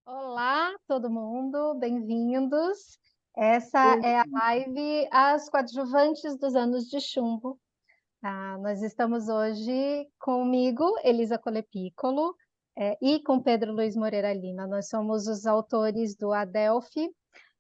Olá, todo mundo, bem-vindos. Essa Oi, é a live As Coadjuvantes dos Anos de Chumbo. Nós estamos hoje comigo, Elisa Colepiccolo, e com Pedro Luiz Moreira Lima. Nós somos os autores do Adelphi,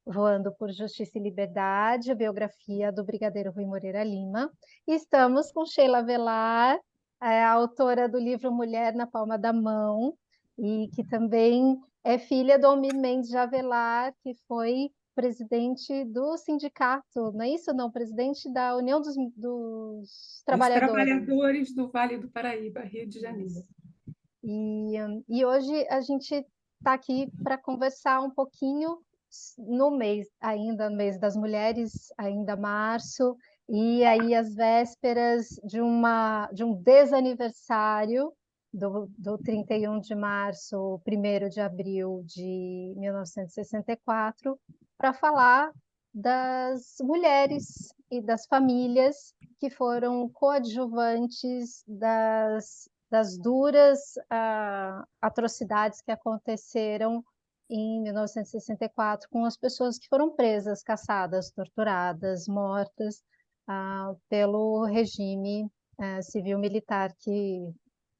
Voando por Justiça e Liberdade, a biografia do Brigadeiro Rui Moreira Lima. E estamos com Sheila Velar, a autora do livro Mulher na Palma da Mão, e que também é filha do Almir Mendes de Avelar, que foi presidente do sindicato, não é isso? Não, presidente da União dos dos Trabalhadores. trabalhadores do Vale do Paraíba, Rio de Janeiro. Isso. E hoje a gente está aqui para conversar um pouquinho no mês, ainda no mês das mulheres, ainda março, e aí as vésperas de um desaniversário do 31 de março, 1º de abril de 1964, para falar das mulheres e das famílias que foram coadjuvantes das duras atrocidades que aconteceram em 1964 com as pessoas que foram presas, caçadas, torturadas, mortas pelo regime civil-militar que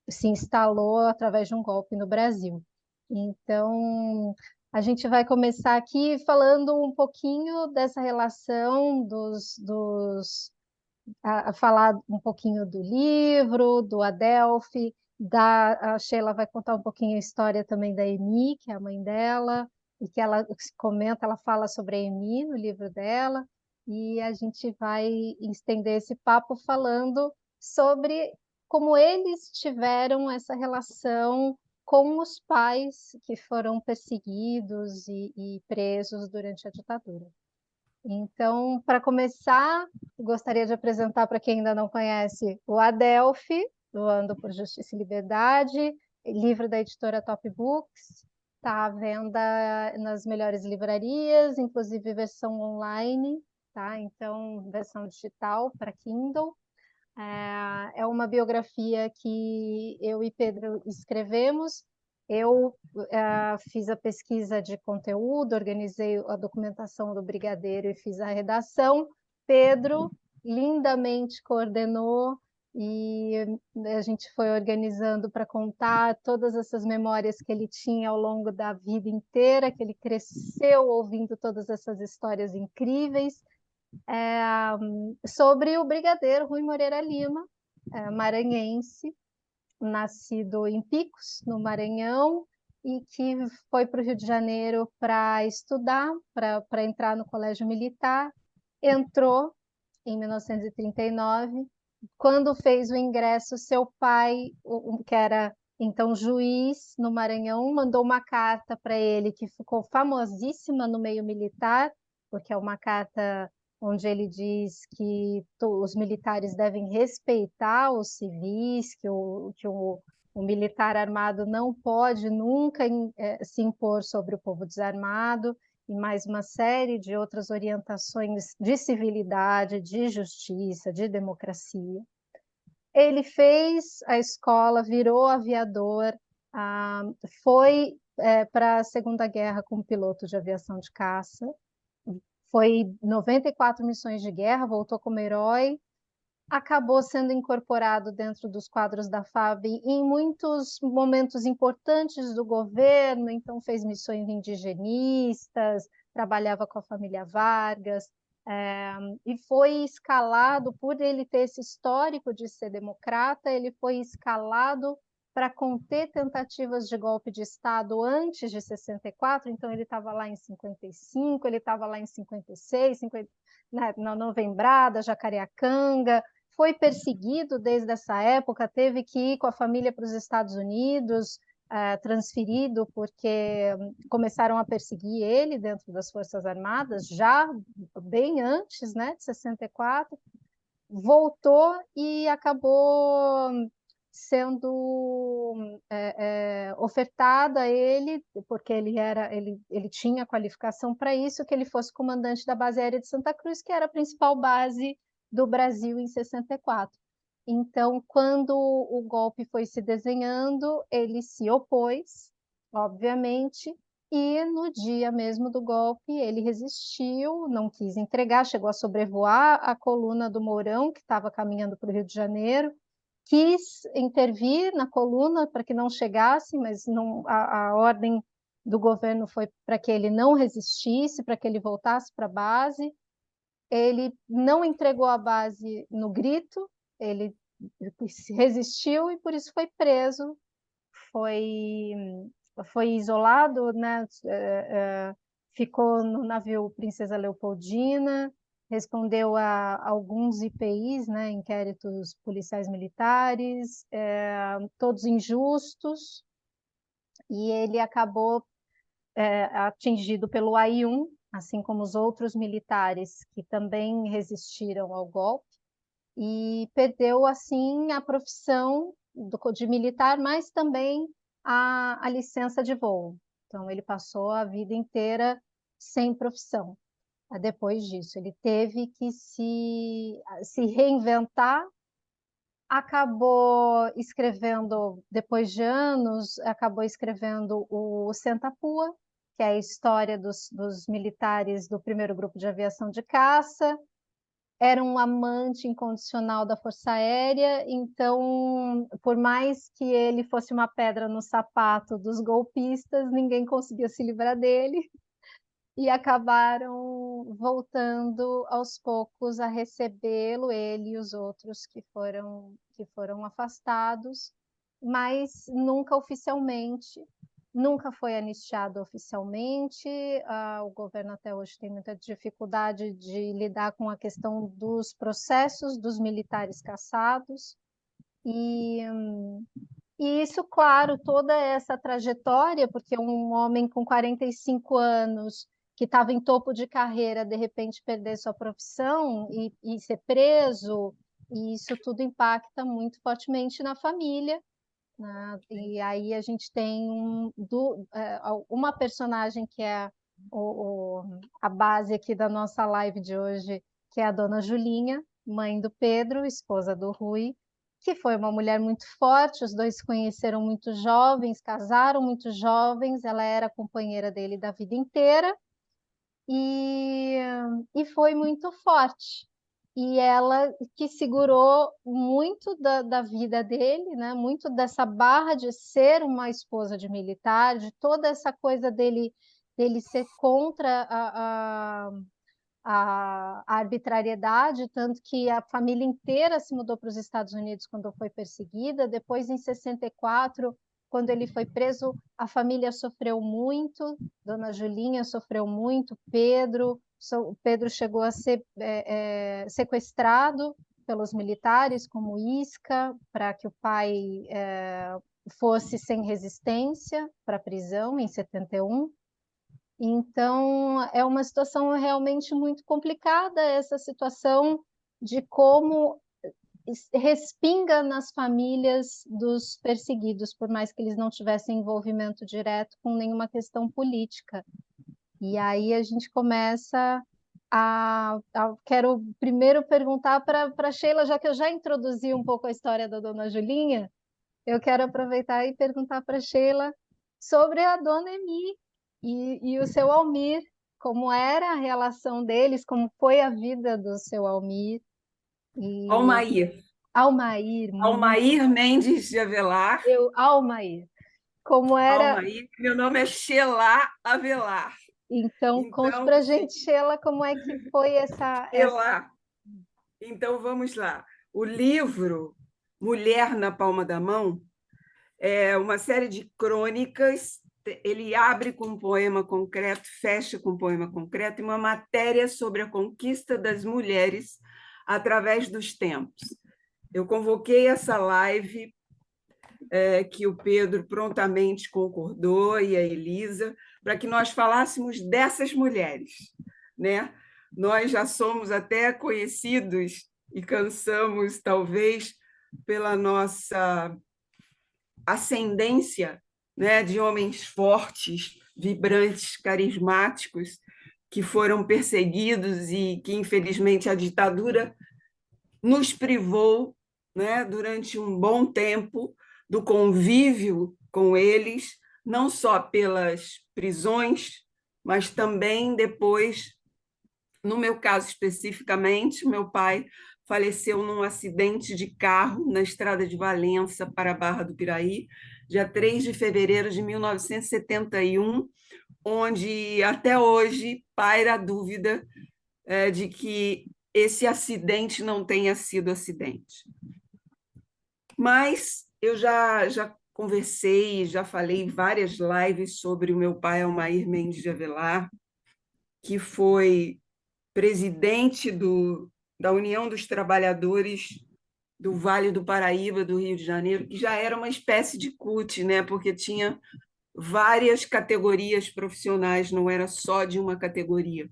se instalou através de um golpe no Brasil. Então, a gente vai começar aqui falando um pouquinho dessa relação a falar um pouquinho do livro, do Adelphi, a Sheila vai contar um pouquinho a história também da Emi, que é a mãe dela, e que ela comenta, ela fala sobre a Emi no livro dela, e a gente vai estender esse papo falando sobre como eles tiveram essa relação com os pais que foram perseguidos e presos durante a ditadura. Então, para começar, gostaria de apresentar para quem ainda não conhece o Adelphi, do Ando por Justiça e Liberdade, livro da editora Top Books, está à venda nas melhores livrarias, inclusive versão online, tá? Então, versão digital para Kindle. É uma biografia que eu e Pedro escrevemos. Eu fiz a pesquisa de conteúdo, organizei a documentação do Brigadeiro e fiz a redação. Pedro lindamente coordenou e a gente foi organizando para contar todas essas memórias que ele tinha ao longo da vida inteira, que ele cresceu ouvindo todas essas histórias incríveis sobre o brigadeiro Rui Moreira Lima, maranhense, nascido em Picos, no Maranhão, e que foi para o Rio de Janeiro para estudar, para entrar no colégio militar, entrou em 1939. Quando fez o ingresso, seu pai, que era então juiz no Maranhão, mandou uma carta para ele que ficou famosíssima no meio militar, porque é uma carta onde ele diz que os militares devem respeitar os civis, o militar armado não pode nunca se impor sobre o povo desarmado, e mais uma série de outras orientações de civilidade, de justiça, de democracia. Ele fez a escola, virou aviador, foi para a Segunda Guerra como piloto de aviação de caça, foi 94 missões de guerra, voltou como herói, acabou sendo incorporado dentro dos quadros da FAB em muitos momentos importantes do governo, então fez missões indigenistas, trabalhava com a família Vargas, e foi escalado, por ele ter esse histórico de ser democrata, ele foi escalado para conter tentativas de golpe de Estado antes de 64, então ele estava lá em 55, ele estava lá em 56, 50, na Novembrada, Jacareacanga, foi perseguido desde essa época, teve que ir com a família para os Estados Unidos, transferido, porque começaram a perseguir ele dentro das Forças Armadas, já bem antes, né, de 64, voltou e acabou sendo ofertada a ele, porque ele tinha qualificação para isso, que ele fosse comandante da base aérea de Santa Cruz, que era a principal base do Brasil em 64. Então, quando o golpe foi se desenhando, ele se opôs, obviamente, e no dia mesmo do golpe ele resistiu, não quis entregar, chegou a sobrevoar a coluna do Mourão, que estava caminhando para o Rio de Janeiro, quis intervir na coluna para que não chegasse, mas não, a ordem do governo foi para que ele não resistisse, para que ele voltasse para a base. Ele não entregou a base no grito, ele resistiu e por isso foi preso, foi, foi isolado, né? Ficou no navio Princesa Leopoldina, respondeu a alguns IPIs, né? Inquéritos policiais militares, todos injustos, e ele acabou atingido pelo AI-1, assim como os outros militares que também resistiram ao golpe, e perdeu, assim, a profissão de militar, mas também a licença de voo. Então, ele passou a vida inteira sem profissão. Depois disso, ele teve que se reinventar, acabou escrevendo, depois de anos, acabou escrevendo o Senta-Pua, que é a história dos militares do primeiro grupo de aviação de caça. Era um amante incondicional da Força Aérea, então, por mais que ele fosse uma pedra no sapato dos golpistas, ninguém conseguia se livrar dele e acabaram voltando aos poucos a recebê-lo, ele e os outros que foram afastados, mas nunca oficialmente, nunca foi anistiado oficialmente. O governo até hoje tem muita dificuldade de lidar com a questão dos processos dos militares caçados, e e isso, claro, toda essa trajetória, porque um homem com 45 anos, que estava em topo de carreira, de repente perder sua profissão e ser preso, e isso tudo impacta muito fortemente na família, né? E aí a gente tem uma personagem que é a base aqui da nossa live de hoje, que é a dona Julinha, mãe do Pedro, esposa do Rui, que foi uma mulher muito forte. Os dois se conheceram muito jovens, casaram muito jovens, ela era companheira dele da vida inteira, e, e foi muito forte. E ela que segurou muito da vida dele, né? Muito dessa barra de ser uma esposa de militar, de toda essa coisa dele ser contra a arbitrariedade, tanto que a família inteira se mudou para os Estados Unidos quando foi perseguida. Depois, em 64, quando ele foi preso, a família sofreu muito, Dona Julinha sofreu muito, Pedro chegou a ser sequestrado pelos militares como isca, para que o pai fosse sem resistência para a prisão em 71. Então, é uma situação realmente muito complicada, essa situação de como respinga nas famílias dos perseguidos, por mais que eles não tivessem envolvimento direto com nenhuma questão política. E aí a gente começa quero primeiro perguntar para Sheila, já que eu já introduzi um pouco a história da Dona Julinha, eu quero aproveitar e perguntar para Sheila sobre a Dona Emi e o seu Almir, como era a relação deles, como foi a vida do seu Almir e Almair. Almair, Almair Mendes de Avelar. Almair, como era. Almair, meu nome é Sheila Avelar. Então, conte Então, para a gente, Sheila, como é que foi essa... Sheila. Então, vamos lá. O livro Mulher na Palma da Mão é uma série de crônicas. Ele abre com um poema concreto, fecha com um poema concreto e uma matéria sobre a conquista das mulheres através dos tempos. Eu convoquei essa live, que o Pedro prontamente concordou, e a Elisa, para que nós falássemos dessas mulheres, né? Nós já somos até conhecidos e cansamos, talvez, pela nossa ascendência, né, de homens fortes, vibrantes, carismáticos, que foram perseguidos e que, infelizmente, a ditadura nos privou, né, durante um bom tempo do convívio com eles, não só pelas prisões, mas também depois, no meu caso especificamente, meu pai faleceu num acidente de carro na estrada de Valença para a Barra do Piraí, dia 3 de fevereiro de 1971, onde até hoje paira a dúvida de que esse acidente não tenha sido acidente. Mas eu já conversei, já falei em várias lives sobre o meu pai, Almair Mendes de Avelar, que foi presidente da União dos Trabalhadores do Vale do Paraíba, do Rio de Janeiro, que já era uma espécie de CUT, né? Porque tinha várias categorias profissionais, não era só de uma categoria.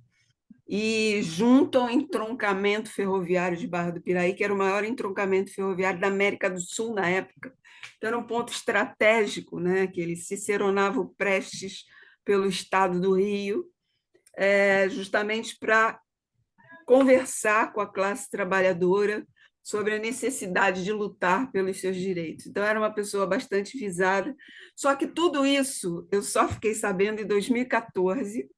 E junto ao entroncamento ferroviário de Barra do Piraí, que era o maior entroncamento ferroviário da América do Sul na época. Então, era um ponto estratégico, né? Que ele ciceronava o Prestes pelo estado do Rio, justamente para conversar com a classe trabalhadora sobre a necessidade de lutar pelos seus direitos. Então, era uma pessoa bastante visada. Só que tudo isso eu só fiquei sabendo em 2014,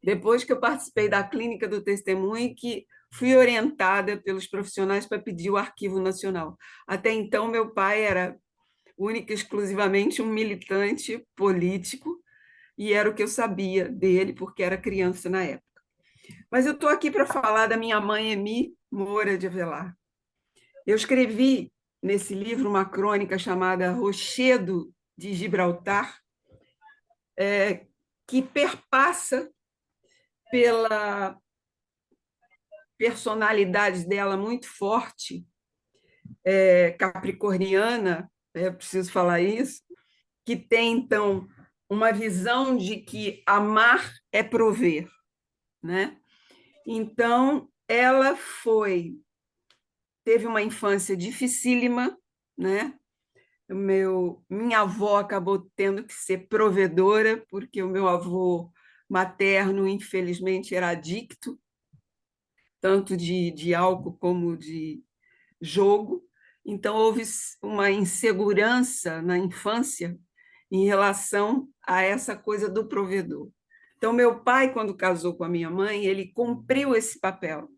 depois que eu participei da Clínica do Testemunho, que fui orientada pelos profissionais para pedir o Arquivo Nacional. Até então, meu pai era única e exclusivamente um militante político, e era o que eu sabia dele, porque era criança na época. Mas eu estou aqui para falar da minha mãe, Emi Moura de Avelar. Eu escrevi nesse livro uma crônica chamada Rochedo de Gibraltar, que perpassa pela personalidade dela muito forte, capricorniana, preciso falar isso, que tem, então, uma visão de que amar é prover, né? Então, ela teve uma infância dificílima, né? Minha avó acabou tendo que ser provedora, porque o meu avô materno, infelizmente, era adicto, tanto de álcool como de jogo. Então, houve uma insegurança na infância em relação a essa coisa do provedor. Então, meu pai, quando casou com a minha mãe, ele cumpriu esse papel.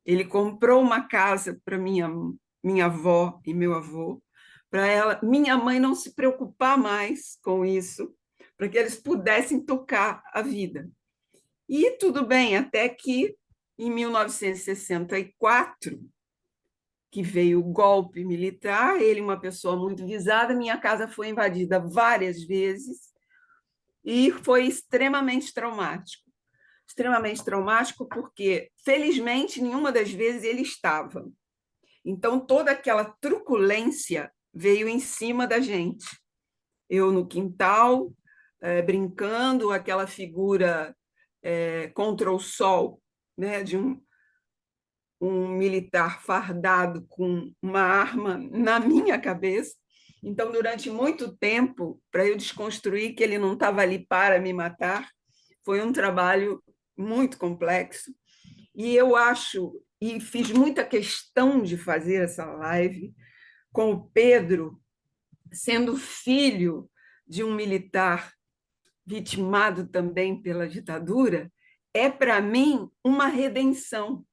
Ele comprou uma casa para minha avó e meu avô, para ela, minha mãe não se preocupar mais com isso, para que eles pudessem tocar a vida. E tudo bem, até que em 1964, que veio o golpe militar, ele, uma pessoa muito visada, minha casa foi invadida várias vezes e foi extremamente traumático. Extremamente traumático porque, felizmente, nenhuma das vezes ele estava. Então, toda aquela truculência veio em cima da gente. Eu no quintal, brincando, aquela figura contra o sol, né, de um militar fardado com uma arma na minha cabeça. Então, durante muito tempo, para eu desconstruir que ele não estava ali para me matar, foi um trabalho muito complexo. E eu acho, e fiz muita questão de fazer essa live com o Pedro, sendo filho de um militar vitimado também pela ditadura, é para mim uma redenção,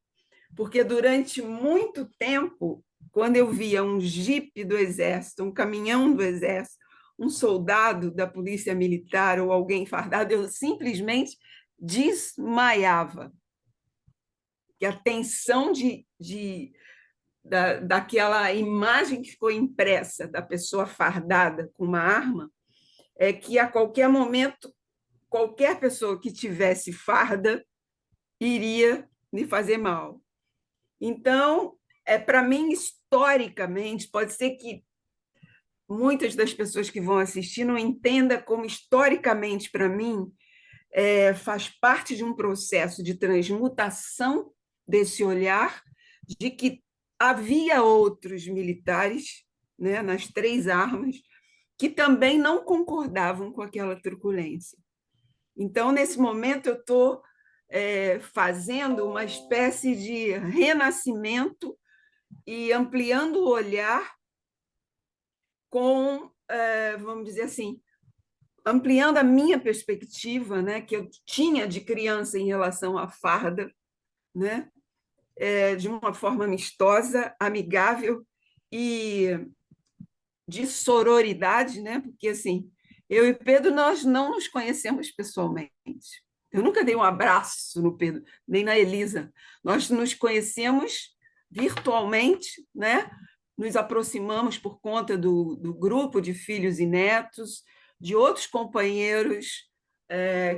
porque durante muito tempo, quando eu via um jipe do Exército, um caminhão do Exército, um soldado da Polícia Militar ou alguém fardado, eu simplesmente desmaiava. Que a tensão daquela imagem que ficou impressa da pessoa fardada com uma arma é que a qualquer momento, qualquer pessoa que tivesse farda iria me fazer mal. Então, para mim, historicamente, pode ser que muitas das pessoas que vão assistir não entendam como, historicamente, para mim, faz parte de um processo de transmutação desse olhar, de que havia outros militares, né, nas três armas, que também não concordavam com aquela truculência. Então, nesse momento, eu estou fazendo uma espécie de renascimento e ampliando o olhar com, vamos dizer assim, ampliando a minha perspectiva, né, que eu tinha de criança em relação à farda, né, de uma forma amistosa, amigável e de sororidade, né, porque assim, eu e Pedro nós não nos conhecemos pessoalmente. Eu nunca dei um abraço no Pedro, nem na Elisa. Nós nos conhecemos virtualmente, né? Nos aproximamos por conta do grupo de filhos e netos, de outros companheiros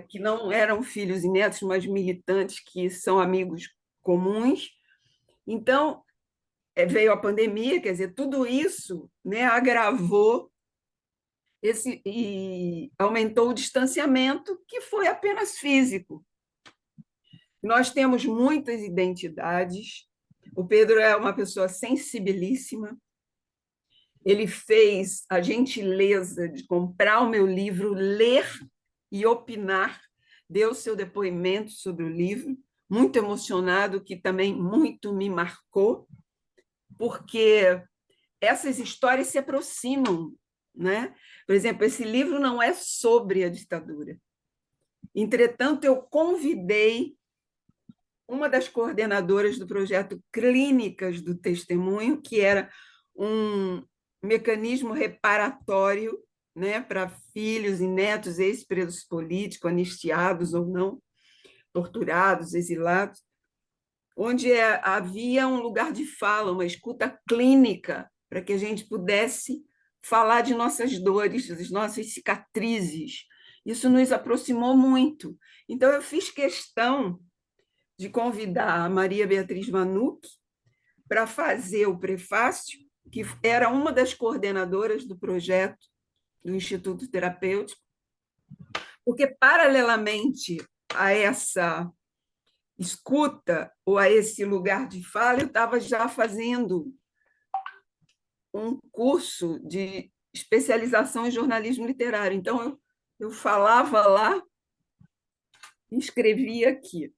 que não eram filhos e netos, mas militantes que são amigos comuns. Então, veio a pandemia, quer dizer, tudo isso, né, agravou e aumentou o distanciamento, que foi apenas físico. Nós temos muitas identidades. O Pedro é uma pessoa sensibilíssima. Ele fez a gentileza de comprar o meu livro, ler e opinar, deu seu depoimento sobre o livro, muito emocionado, que também muito me marcou, porque essas histórias se aproximam, né? Por exemplo, esse livro não é sobre a ditadura. Entretanto, eu convidei uma das coordenadoras do projeto Clínicas do Testemunho, que era um mecanismo reparatório, né, para filhos e netos ex-presos políticos, anistiados ou não, torturados, exilados, onde havia um lugar de fala, uma escuta clínica, para que a gente pudesse falar de nossas dores, das nossas cicatrizes. Isso nos aproximou muito. Então, eu fiz questão de convidar a Maria Beatriz Vanucci para fazer o prefácio, que era uma das coordenadoras do projeto do Instituto Terapêutico, porque, paralelamente a essa escuta ou a esse lugar de fala, eu estava já fazendo um curso de especialização em jornalismo literário. Então, eu falava lá e escrevia aqui.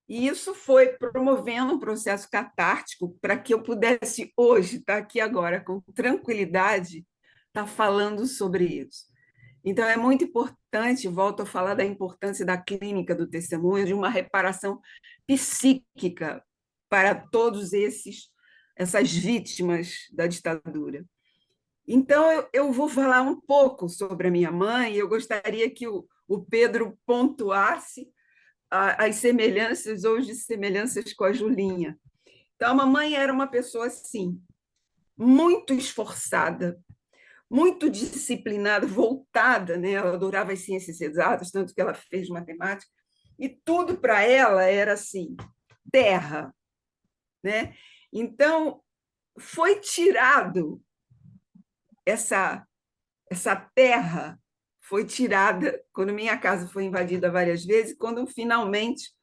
E isso foi promovendo um processo catártico para que eu pudesse hoje, estar aqui agora, com tranquilidade, estar falando sobre isso. Então, é muito importante, volto a falar da importância da clínica do testemunho, de uma reparação psíquica para todos essas vítimas da ditadura. Então, eu vou falar um pouco sobre a minha mãe, e eu gostaria que o Pedro pontuasse as semelhanças ou dissemelhanças com a Julinha. Então, a mamãe era uma pessoa assim, muito esforçada, muito disciplinada, voltada, né? Ela adorava as ciências exatas, tanto que ela fez matemática, e tudo para ela era assim, terra, né? Então, foi tirado essa terra foi tirada quando minha casa foi invadida várias vezes, quando finalmente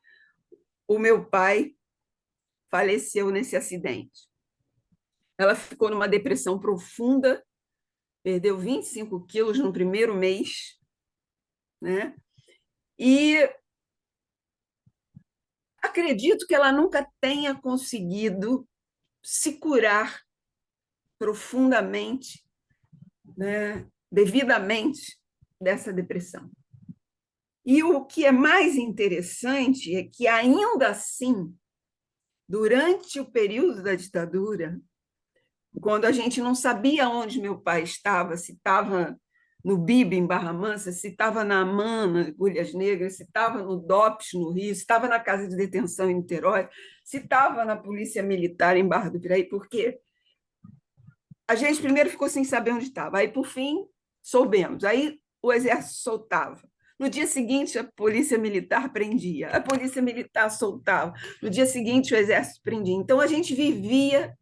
o meu pai faleceu nesse acidente. Ela ficou numa depressão profunda, perdeu 25 quilos no primeiro mês, né? E acredito que ela nunca tenha conseguido se curar profundamente, né? Devidamente dessa depressão. E o que é mais interessante é que, ainda assim, durante o período da ditadura, quando a gente não sabia onde meu pai estava, se estava no Bibi, em Barra Mansa, se estava na AMAN, na Agulhas Negras, se estava no DOPS, no Rio, se estava na Casa de Detenção em Niterói, se estava na Polícia Militar em Barra do Piraí, porque a gente primeiro ficou sem saber onde estava, aí, por fim, soubemos. Aí o Exército soltava. No dia seguinte, a Polícia Militar prendia, a Polícia Militar soltava. No dia seguinte, o Exército prendia. Então, a gente vivia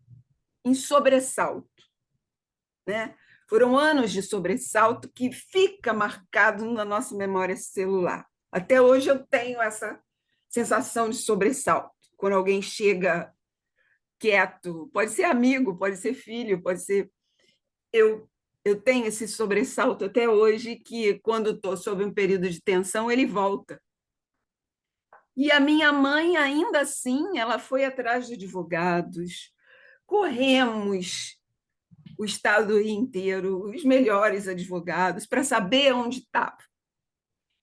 em sobressalto, né? Foram anos de sobressalto que fica marcado na nossa memória celular. Até hoje eu tenho essa sensação de sobressalto. Quando alguém chega quieto, pode ser amigo, pode ser filho, pode ser... Eu tenho esse sobressalto até hoje, que quando estou sob um período de tensão, ele volta. E a minha mãe, ainda assim, ela foi atrás de advogados, corremos o estado do Rio inteiro, os melhores advogados, para saber onde estava.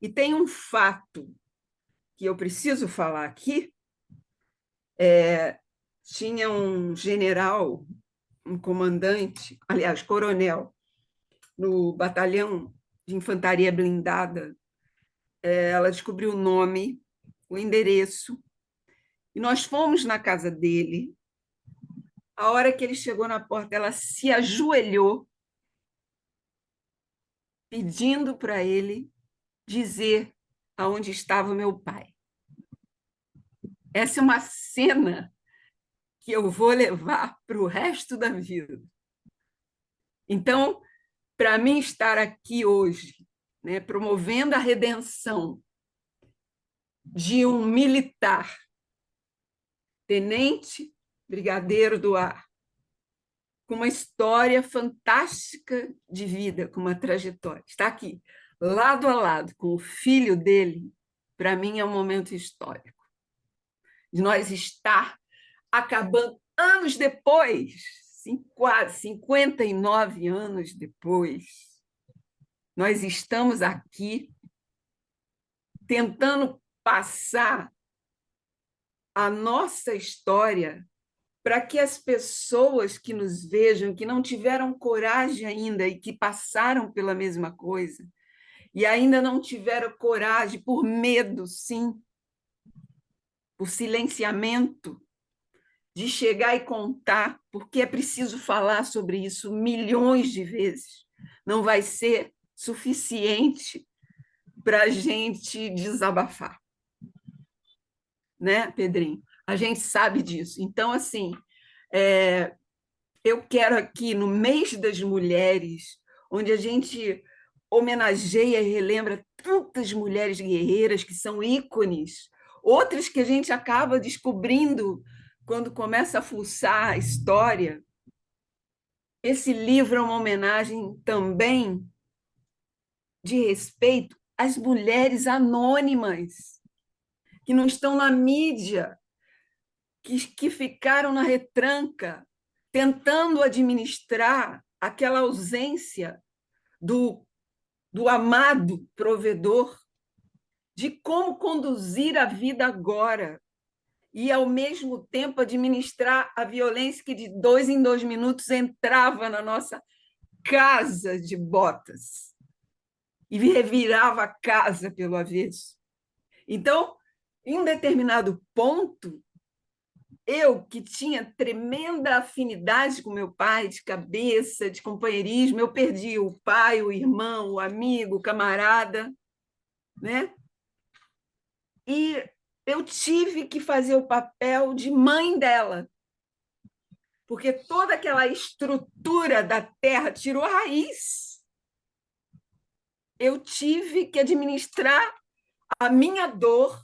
E tem um fato que eu preciso falar aqui. Tinha um general, um comandante, aliás, coronel, no batalhão de infantaria blindada. Ela descobriu o nome, o endereço, e nós fomos na casa dele. A hora que ele chegou na porta, ela se ajoelhou, pedindo para ele dizer aonde estava o meu pai. Essa é uma cena que eu vou levar para o resto da vida. Então, para mim estar aqui hoje, né, promovendo a redenção de um militar, tenente brigadeiro do ar, com uma história fantástica de vida, com uma trajetória, está aqui, lado a lado, com o filho dele, para mim é um momento histórico. De nós estar acabando anos depois, quase 59 anos depois, nós estamos aqui tentando passar a nossa história para que as pessoas que nos vejam, que não tiveram coragem ainda e que passaram pela mesma coisa, e ainda não tiveram coragem por medo, sim, por silenciamento, de chegar e contar, porque é preciso falar sobre isso milhões de vezes. Não vai ser suficiente para a gente desabafar. Né, Pedrinho? A gente sabe disso. Então, assim, eu quero aqui, no mês das mulheres, onde a gente homenageia e relembra tantas mulheres guerreiras que são ícones, outras que a gente acaba descobrindo quando começa a fuçar a história. Esse livro é uma homenagem também de respeito às mulheres anônimas, que não estão na mídia, que ficaram na retranca, tentando administrar aquela ausência do amado provedor, de como conduzir a vida agora e, ao mesmo tempo, administrar a violência que, de 2 em 2 minutos, entrava na nossa casa de botas e revirava a casa pelo avesso. Então, em um determinado ponto, eu, que tinha tremenda afinidade com meu pai, de cabeça, de companheirismo, eu perdi o pai, o irmão, o amigo, o camarada, né? E eu tive que fazer o papel de mãe dela, porque toda aquela estrutura da terra tirou a raiz. Eu tive que administrar a minha dor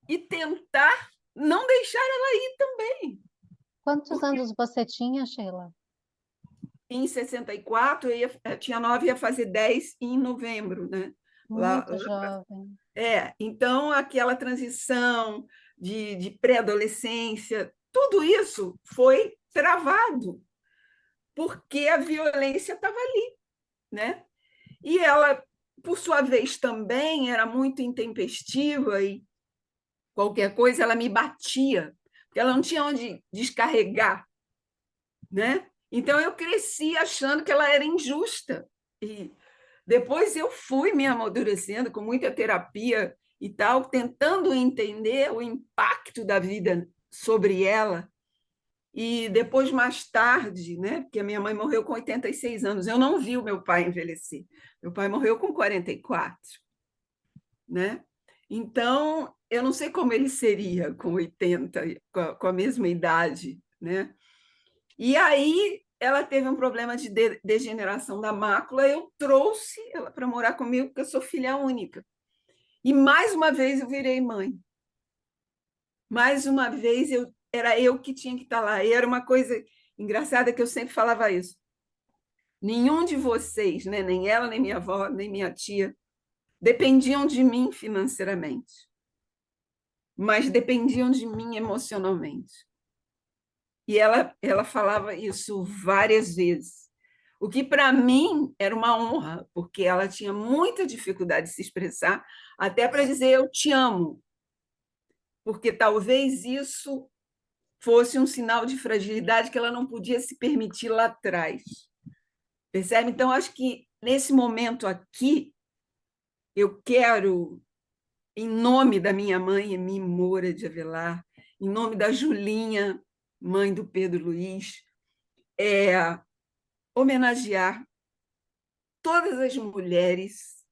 e tentar não deixar ela ir também. Quantos anos você tinha, Sheila? Em 64, eu tinha 9, ia fazer 10 em novembro, né? Muito jovem. Então, aquela transição de pré-adolescência, tudo isso foi travado, porque a violência estava ali, né? E ela, por sua vez, também era muito intempestiva e qualquer coisa ela me batia, porque ela não tinha onde descarregar, né? Então eu cresci achando que ela era injusta. E depois eu fui me amadurecendo com muita terapia e tal, tentando entender o impacto da vida sobre ela. E depois, mais tarde, né, porque a minha mãe morreu com 86 anos, eu não vi o meu pai envelhecer. Meu pai morreu com 44, né? Então, eu não sei como ele seria com 80, com a mesma idade, né? E aí ela teve um problema de degeneração da mácula, eu trouxe ela para morar comigo, porque eu sou filha única. E mais uma vez eu virei mãe. Mais uma vez era eu que tinha que estar lá. E era uma coisa engraçada que eu sempre falava isso. Nenhum de vocês, né, nem ela, nem minha avó, nem minha tia, dependiam de mim financeiramente, mas dependiam de mim emocionalmente. E ela falava isso várias vezes. O que para mim era uma honra, porque ela tinha muita dificuldade de se expressar, até para dizer eu te amo, porque talvez isso fosse um sinal de fragilidade que ela não podia se permitir lá atrás. Percebe? Então, acho que nesse momento aqui, eu quero, em nome da minha mãe, Emi Moura de Avelar, em nome da Julinha, mãe do Pedro Luiz, homenagear todas as mulheres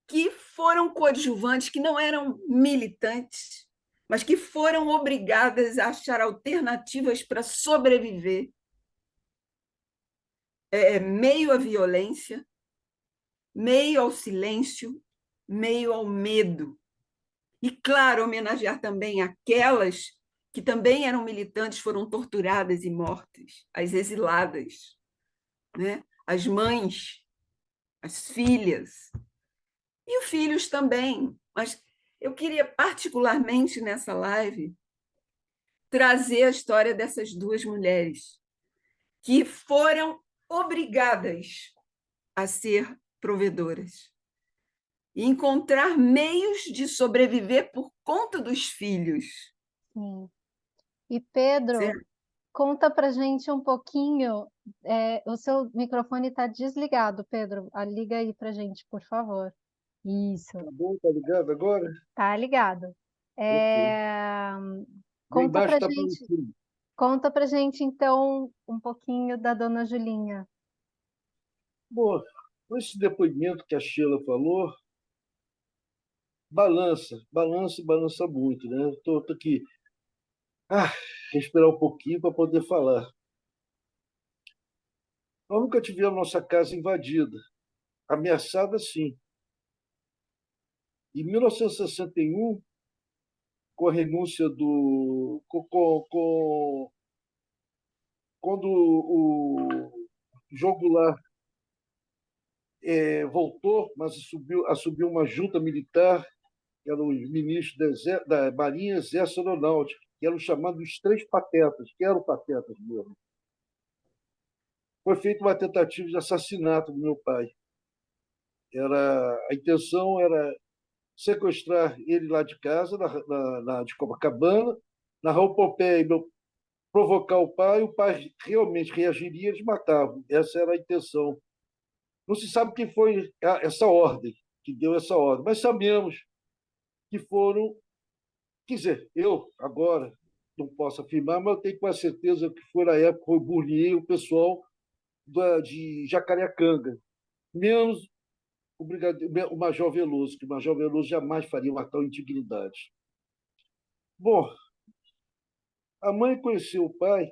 que foram coadjuvantes, que não eram militantes, mas que foram obrigadas a achar alternativas para sobreviver, meio à violência, meio ao silêncio, meio ao medo. E, claro, homenagear também aquelas que também eram militantes, foram torturadas e mortas, as exiladas, né? As mães, as filhas, e os filhos também. Mas eu queria, particularmente nessa live, trazer a história dessas duas mulheres que foram obrigadas a ser provedoras e encontrar meios de sobreviver por conta dos filhos. Sim. E Pedro, Certo? conta para gente um pouquinho. O seu microfone está desligado, Pedro. Liga aí para gente, por favor. Isso, Tá bom, tá ligado agora? tá ligado. Ok. É, Lá conta embaixo para está gente, aparecendo. conta para gente então um pouquinho da Dona Julinha. Bom, com esse depoimento que a Sheila falou, balança, balança e balança muito, né? Tô aqui, ah, respirar um pouquinho para poder falar. Nós nunca tivemos nossa casa invadida, ameaçada sim. Em 1961, com a renúncia do. Quando o João Goulart voltou, mas assumiu uma junta militar, que eram os ministros da Marinha, Exército e Aeronáutica, que eram chamados os três patetas, que eram patetas mesmo. Foi feita uma tentativa de assassinato do meu pai. A intenção era sequestrar ele lá de casa, de Copacabana, na Rua Pompeia, provocar o pai realmente reagiria, eles matavam. Essa era a intenção. Não se sabe quem foi essa ordem, que deu essa ordem, mas sabemos que foram. Quer dizer, eu agora não posso afirmar, mas eu tenho quase certeza que foi na época o Burnier, o pessoal de Jacareacanga, menos o Major Veloso, que o Major Veloso jamais faria uma tal indignidade. Bom, a mãe conheceu o pai,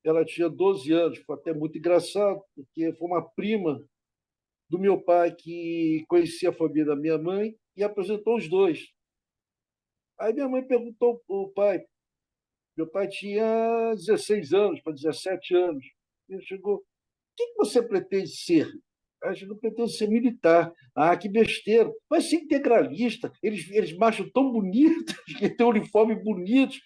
ela tinha 12 anos, foi até muito engraçado, porque foi uma prima do meu pai que conhecia a família da minha mãe e apresentou os dois. Aí minha mãe perguntou ao pai, meu pai tinha 16 anos, para 17 anos. Ele chegou, o que você pretende ser? Aí eu pretendo ser militar. Ah, que besteira. Vai ser integralista. Eles marcham tão bonitos, que tem um uniforme bonito.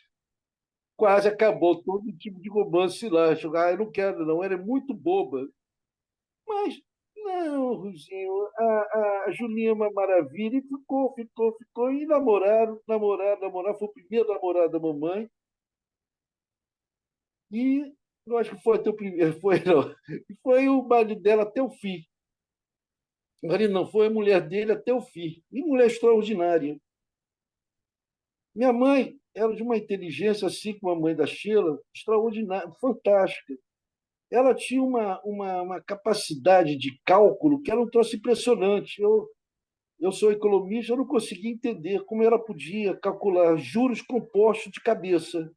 Quase acabou todo tipo de romance lá. Eu não quero, não. Ela é muito boba. Mas, não, Ruzinho, a Julinha é uma maravilha. E ficou. E namoraram. Foi o primeiro namorado da mamãe. E eu acho que foi até o primeiro, foi, não. Foi o marido dela até o fim. O marido não, foi a mulher dele até o fim. E mulher extraordinária. Minha mãe era de uma inteligência, assim como a mãe da Sheila, extraordinária, fantástica. Ela tinha uma capacidade de cálculo que era um troço impressionante. Eu sou economista, eu não conseguia entender como ela podia calcular juros compostos de cabeça.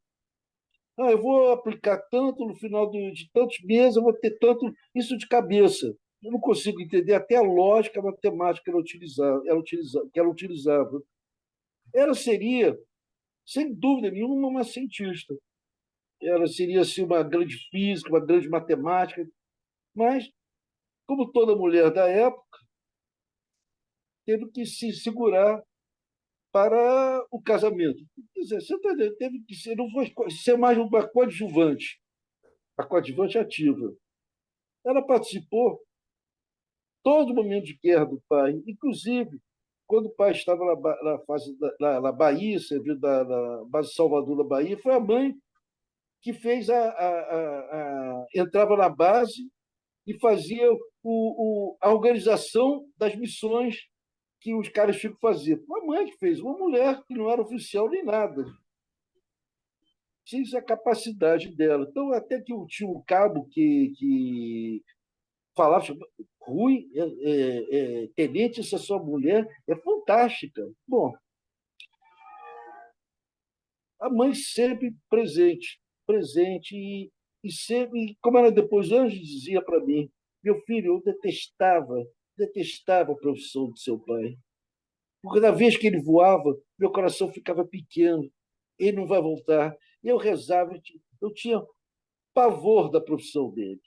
Ah, eu vou aplicar tanto no final de tantos meses, eu vou ter tanto isso de cabeça. Eu não consigo entender até a lógica matemática que ela utilizava. Ela seria, sem dúvida nenhuma, uma cientista. Ela seria assim, uma grande física, uma grande matemática, mas, como toda mulher da época, teve que se segurar para o casamento. Quer dizer, você tá entendendo? Teve que ser, não foi ser mais uma coadjuvante, a coadjuvante ativa. Ela participou todo momento de guerra do pai, inclusive quando o pai estava na fase na Bahia, serviu na base de Salvador da Bahia, foi a mãe que fez entrava na base e fazia a organização das missões que os caras tinham que fazer. Uma mãe que fez, uma mulher que não era oficial nem nada. Tinha a capacidade dela. Então, até que tinha um cabo que falava, Rui, tenente, essa sua mulher é fantástica. Bom, a mãe sempre presente, presente, e sempre, como ela depois antes dizia para mim, meu filho, eu detestava a profissão do seu pai. Porque cada vez que ele voava, meu coração ficava pequeno. Ele não vai voltar. Eu rezava, eu tinha pavor da profissão dele.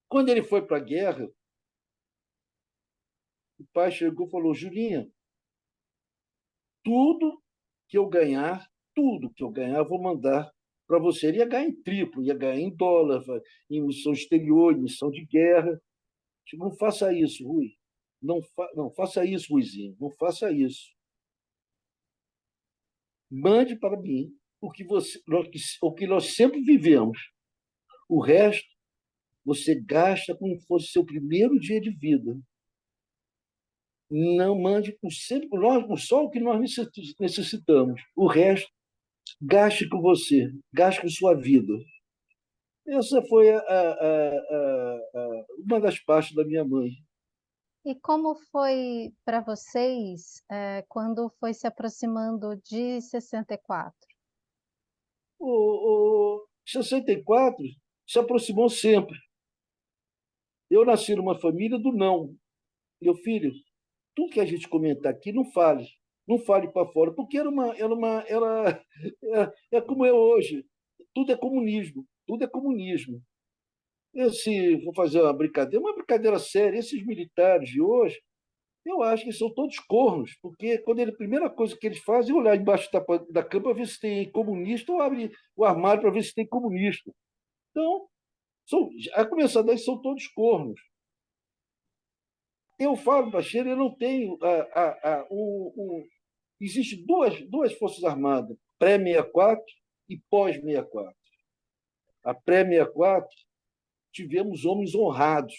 Quando ele foi para a guerra, o pai chegou e falou: Julinha, tudo que eu ganhar, tudo que eu ganhar, eu vou mandar para você. Ele ia ganhar em triplo, ia ganhar em dólar, em missão exterior, em missão de guerra. Tipo, não faça isso, Rui. Não faça isso, Ruizinho. Não faça isso. Mande para mim o que nós sempre vivemos. O resto, você gasta como se fosse seu primeiro dia de vida. Não mande só o que nós necessitamos. O resto, gaste com você, gaste com sua vida. Essa foi uma das partes da minha mãe. E como foi para vocês, quando foi se aproximando de 64? O 64 se aproximou sempre. Eu nasci numa família do não. Meu filho, tudo que a gente comentar aqui, não fale. Não fale para fora, porque é como é hoje. Tudo é comunismo. Tudo é comunismo. Vou fazer uma brincadeira séria. Esses militares de hoje, eu acho que são todos cornos, porque a primeira coisa que eles fazem é olhar embaixo da cama para ver se tem comunista ou abre o armário para ver se tem comunista. Então, a começar daí, são todos cornos. Eu falo, Baixeira, eu não tenho. Existem duas Forças Armadas, pré-64 e pós-64. A pré-64, tivemos homens honrados.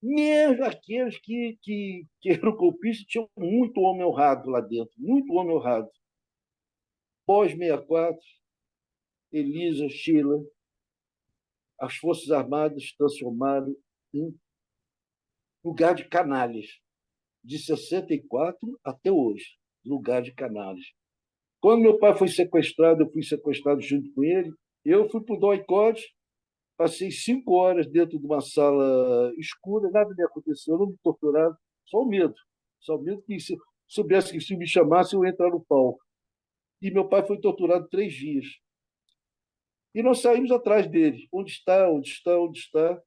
Mesmo aqueles que eram golpistas, tinham muito homem honrado lá dentro, muito homem honrado. Pós-64, Elisa, Sheila, as Forças Armadas se transformaram em lugar de canalhas, de 64 até hoje, lugar de canalhas. Quando meu pai foi sequestrado, eu fui sequestrado junto com ele, eu fui para o DOI-CODE, passei 5 horas dentro de uma sala escura, nada me aconteceu, eu não me torturaram, só o medo. Só o medo que se soubesse que se me chamasse, eu ia entrar no pau. E meu pai foi torturado 3 dias. E nós saímos atrás dele. Onde está, onde está, onde está?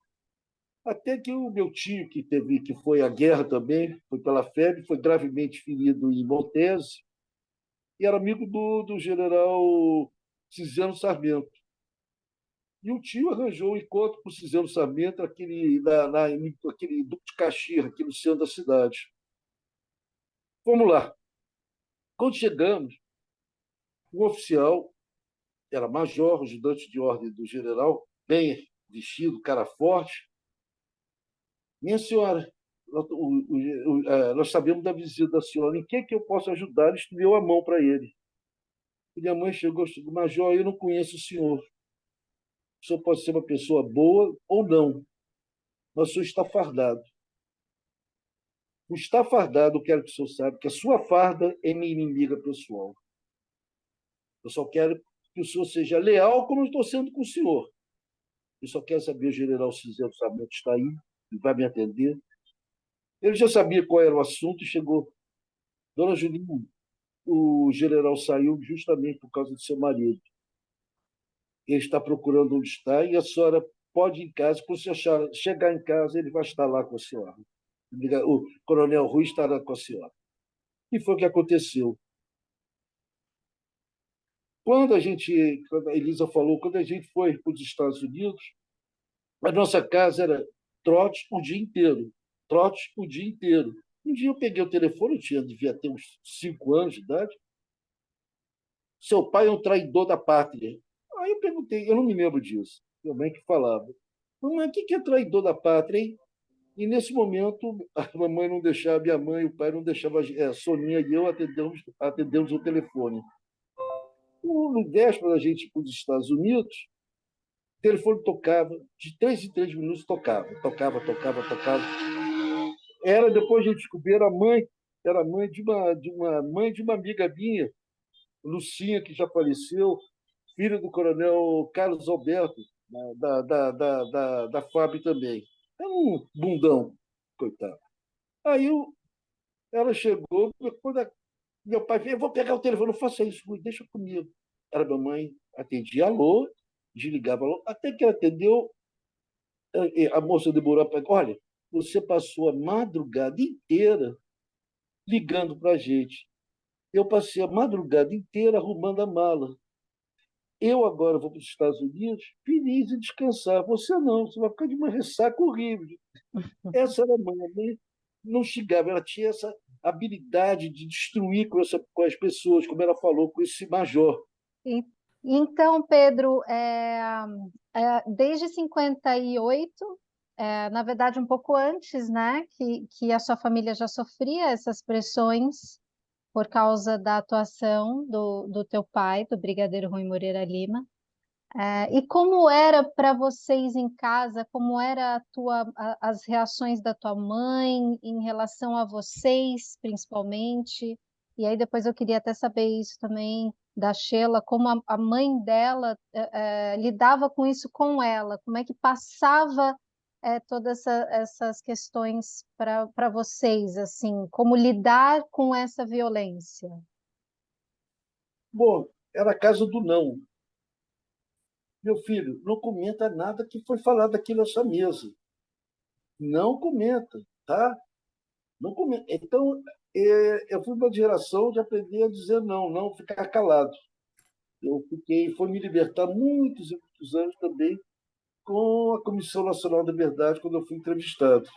Até que o meu tio, que foi à guerra também, foi pela febre, foi gravemente ferido em Montese, e era amigo do general Cisano Sarmento. E o tio arranjou um encontro com o Cisano Sarmento, aquele Duque de Caxias, aqui no centro da cidade. Vamos lá. Quando chegamos, o oficial era major, ajudante de ordem do general, bem vestido, cara forte. Minha senhora, nós sabemos da visita da senhora, em que eu posso ajudar? Ele estendeu a mão para ele. E minha mãe chegou, major, eu não conheço o senhor. O senhor pode ser uma pessoa boa ou não, mas o senhor está fardado. O estar fardado, eu quero que o senhor saiba que a sua farda é minha inimiga pessoal. Eu só quero que o senhor seja leal como eu estou sendo com o senhor. Eu só quero saber, o general Ciselo Sarmento está aí, e vai me atender. Ele já sabia qual era o assunto e chegou. Dona Julinha, o general saiu justamente por causa do seu marido. Ele está procurando onde está e a senhora pode ir em casa. Quando você chegar em casa, ele vai estar lá com a senhora. O coronel Rui estará com a senhora. E foi o que aconteceu. Quando a Elisa falou, quando a gente foi para os Estados Unidos, A nossa casa era trote o dia inteiro, trote o dia inteiro. Um dia eu peguei o telefone, devia ter uns 5 anos de idade. Seu pai é um traidor da pátria. Aí eu perguntei, eu não me lembro disso. Minha mãe que falava. Mamãe, o que é traidor da pátria, hein? E nesse momento, a mamãe não deixava, minha mãe e o pai não deixavam, a Soninha e eu atendemos o telefone. No véspera da gente ir para os Estados Unidos, o telefone tocava, de 3 em 3 minutos tocava. Era, depois a gente descobriu, era mãe de uma amiga minha, Lucinha, que já faleceu, filha do coronel Carlos Alberto, né, da FAB também. Era um bundão, coitado. Aí ela chegou, meu pai veio, eu vou pegar o telefone, não faça isso, deixa comigo. Era minha mãe, atendia, alô, desligava, alô, até que ela atendeu, a moça demorou para olha, você passou a madrugada inteira ligando para a gente. Eu passei a madrugada inteira arrumando a mala. Eu agora vou para os Estados Unidos feliz e descansar. Você não, você vai ficar de uma ressaca horrível. Essa era a mãe. A mãe não chegava, ela tinha essa habilidade de destruir com as pessoas, como ela falou, com esse major. E- Então, Pedro, desde 58, na verdade um pouco antes, né, que a sua família já sofria essas pressões por causa da atuação do teu pai, do Brigadeiro Rui Moreira Lima. E como era para vocês em casa? Como era as reações da tua mãe em relação a vocês, principalmente? E aí depois eu queria até saber isso também da Sheila, como a mãe dela lidava com isso com ela, como é que passava todas essas questões para vocês, assim, como lidar com essa violência? Bom, era a casa do não. Meu filho, não comenta nada que foi falado aqui nessa mesa. Não comenta, tá? Não comenta. Então, eu fui uma geração de aprender a dizer não, não ficar calado. Foi me libertar muitos e muitos anos também com a Comissão Nacional da Verdade, quando eu fui entrevistado.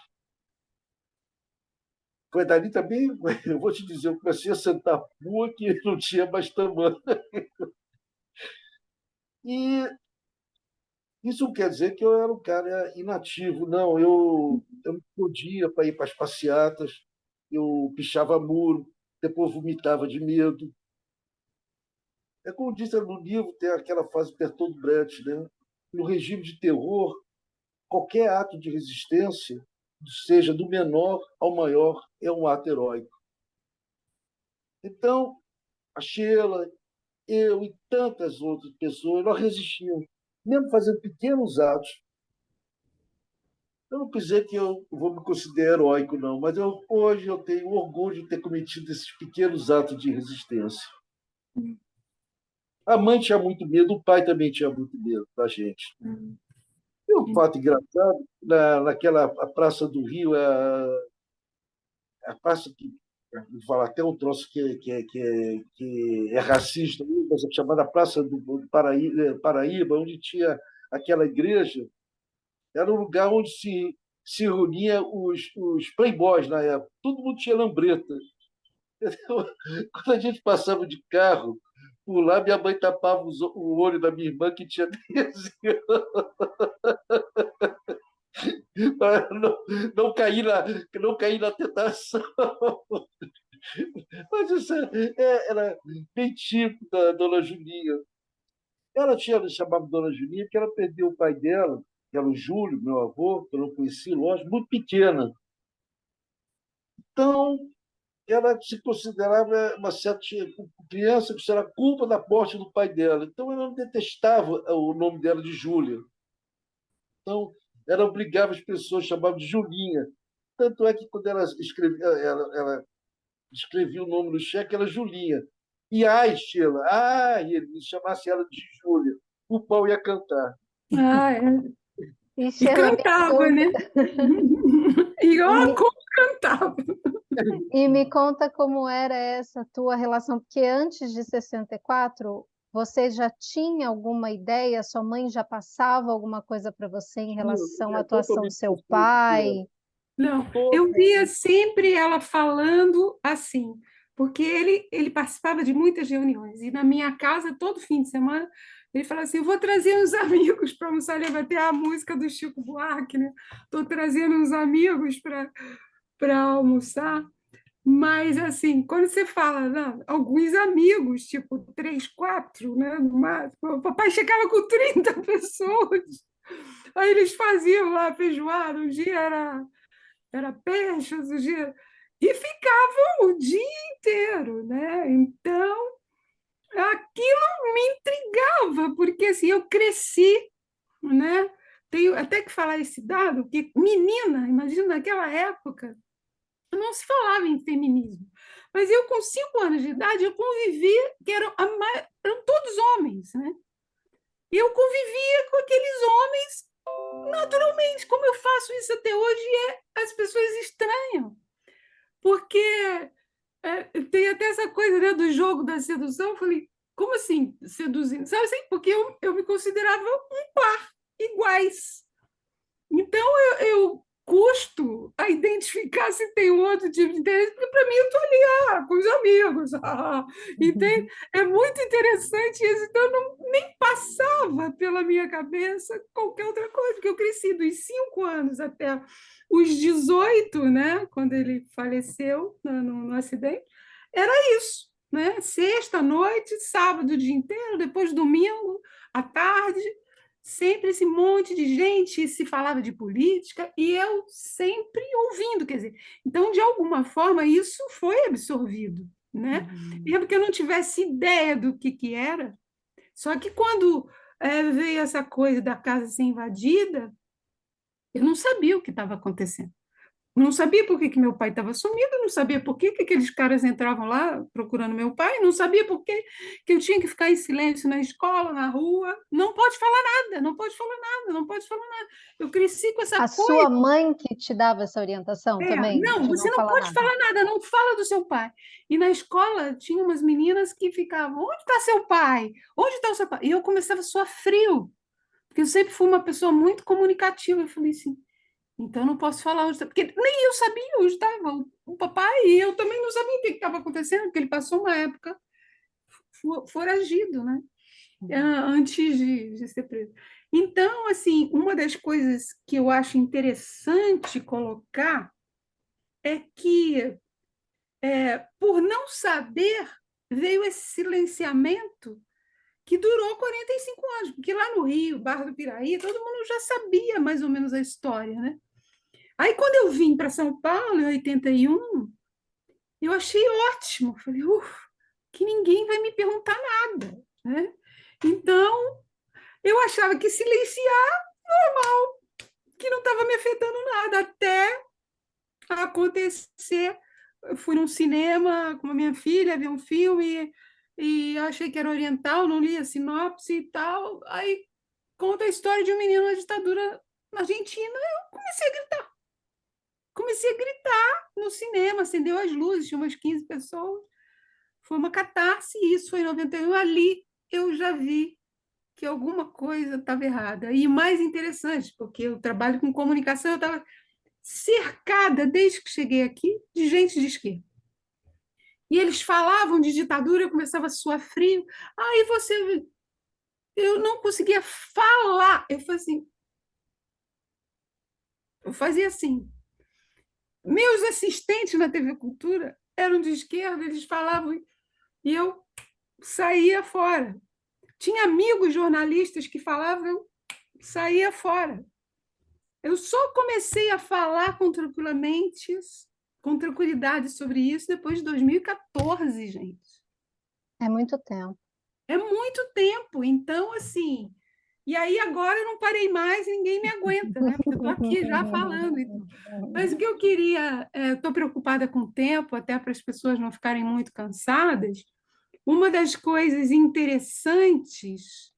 Foi dali também, eu vou te dizer, eu comecei a sentar rua que não tinha mais tamanho. E isso não quer dizer que eu era um cara inativo, não. Eu não podia para ir para as passeatas, eu pichava muro, depois vomitava de medo. É como diz no livro, tem aquela frase de Bertolt Brecht, né? No regime de terror, qualquer ato de resistência, seja do menor ao maior, é um ato heróico. Então, a Sheila, eu e tantas outras pessoas, nós resistimos, mesmo fazendo pequenos atos. Eu não quis dizer que eu vou me considerar heróico, não, mas hoje eu tenho orgulho de ter cometido esses pequenos atos de resistência. A mãe tinha muito medo, o pai também tinha muito medo da gente. E um fato engraçado, naquela a Praça do Rio, a praça que, vou falar até um troço que é racista, mas é chamada Praça do Paraíba, onde tinha aquela igreja, era um lugar onde se reunia os playboys na época. Todo mundo tinha lambreta. Então, quando a gente passava de carro, por lá, minha mãe tapava o olho da minha irmã, que tinha 13 para não cair não cair na tentação. Mas isso era bem típico da dona Julinha. Ela tinha chamado dona Julinha porque ela perdeu o pai dela, que era o Júlio, meu avô, que eu não conheci, lógico, muito pequena. Então, ela se considerava uma certa criança que era culpa da morte do pai dela. Então, ela detestava o nome dela de Júlia. Então, ela obrigava as pessoas a chamar de Julinha. Tanto é que, quando ela escrevia o nome no cheque, era Julinha. E ai, Sheila, ai, ele chamasse ela de Júlia, o pau ia cantar. Ah, é. E E Sheila, cantava, né? E ó, me, como cantava. e me conta como era essa tua relação, porque antes de 64, você já tinha alguma ideia? Sua mãe já passava alguma coisa para você em relação à É atuação do totalmente seu diferente do que pai? era. Não, eu via Totalmente. sempre ela falando assim, porque ele participava de muitas reuniões, e na minha casa, todo fim de semana, ele falava assim: eu vou trazer uns amigos para almoçar, ele vai ter a música do Chico Buarque, né? Estou trazendo uns amigos para almoçar. Mas, assim, quando você fala, não, alguns amigos, tipo 3, 4, né, no máximo, o papai chegava com 30 pessoas, aí eles faziam lá feijoada, um dia era peixe, outro dia... E ficavam o dia inteiro, né? Então, aquilo me intrigava, porque, assim, eu cresci, né? Tenho até que falar esse dado, que menina, imagina, naquela época, não se falava em feminismo. Mas eu, com 5 anos de idade, eu convivia, que eram todos homens, né? E eu convivia com aqueles homens naturalmente, como eu faço isso até hoje, as pessoas estranham, porque tem até essa coisa, né, do jogo da sedução. Eu falei, como assim seduzindo? Sabe assim, porque eu me considerava um par, iguais. Então, eu custo a identificar se tem um outro tipo de interesse, porque para mim eu estou ali com os amigos. Entende? É muito interessante isso. Então, eu nem passava pela minha cabeça qualquer outra coisa, porque eu cresci dos 5 anos até os 18, né, quando ele faleceu no acidente, era isso. Né? Sexta noite, sábado o dia inteiro, depois domingo à tarde, sempre esse monte de gente se falava de política e eu sempre ouvindo, quer dizer, então, de alguma forma, isso foi absorvido, né? Mesmo que eu não tivesse ideia do que era, só que quando veio essa coisa da casa ser invadida, eu não sabia o que estava acontecendo. Não sabia por que meu pai estava sumido, não sabia por que aqueles caras entravam lá procurando meu pai, não sabia por que eu tinha que ficar em silêncio na escola, na rua. Não pode falar nada, não pode falar nada, não pode falar nada. Eu cresci com essa A coisa. sua mãe que te dava essa orientação também, Não, de você não não falar pode nada? falar nada, não fala do seu pai. E na escola tinha umas meninas que ficavam: onde está seu pai? Onde está o seu pai? E eu começava a suar frio, porque eu sempre fui uma pessoa muito comunicativa. Eu falei assim, então, não posso falar onde está, porque nem eu sabia onde estava o papai, e eu também não sabia o que estava acontecendo, porque ele passou uma época foragido, né? Antes de ser preso. Então, assim, uma das coisas que eu acho interessante colocar é que, por não saber, veio esse silenciamento que durou 45 anos, porque lá no Rio, Barra do Piraí, todo mundo já sabia mais ou menos a história, né? Aí, quando eu vim para São Paulo, em 81, eu achei ótimo. Falei, que ninguém vai me perguntar nada, né? Então, eu achava que silenciar, que não estava me afetando nada, até acontecer. Eu fui num cinema com a minha filha, ver um filme, e achei que era oriental, não li a sinopse e tal. Aí conta a história de um menino na ditadura na Argentina. Eu comecei a gritar no cinema, acendeu as luzes, tinha umas 15 pessoas. Foi uma catarse, e isso foi em 91. Ali eu já vi que alguma coisa estava errada. E mais interessante, porque eu trabalho com comunicação, eu estava cercada, desde que cheguei aqui, de gente de esquerda. E eles falavam de ditadura, eu começava a suar frio. Aí você... Eu não conseguia falar. Eu fazia assim. Meus assistentes na TV Cultura eram de esquerda, eles falavam e eu saía fora. Tinha amigos jornalistas que falavam, eu saía fora. Eu só comecei a falar com tranquilidade sobre isso depois de 2014, gente. É muito tempo. É muito tempo. Então, assim... E aí agora eu não parei mais, ninguém me aguenta, né? Porque eu estou aqui já falando. Então. Mas o que eu queria... Estou preocupada com o tempo, até para as pessoas não ficarem muito cansadas. Uma das coisas interessantes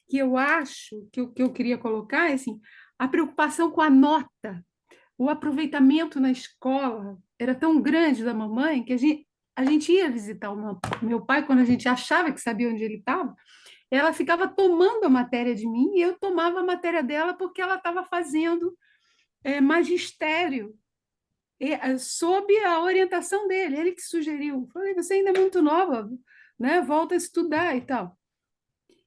que eu acho, que eu queria colocar, é assim, a preocupação com a nota. O aproveitamento na escola era tão grande da mamãe que a gente ia visitar o meu pai, quando a gente achava que sabia onde ele estava, ela ficava tomando a matéria de mim e eu tomava a matéria dela porque ela estava fazendo magistério sob a orientação dele, ele que sugeriu. Falei, você ainda é muito nova, né? Volta a estudar e tal.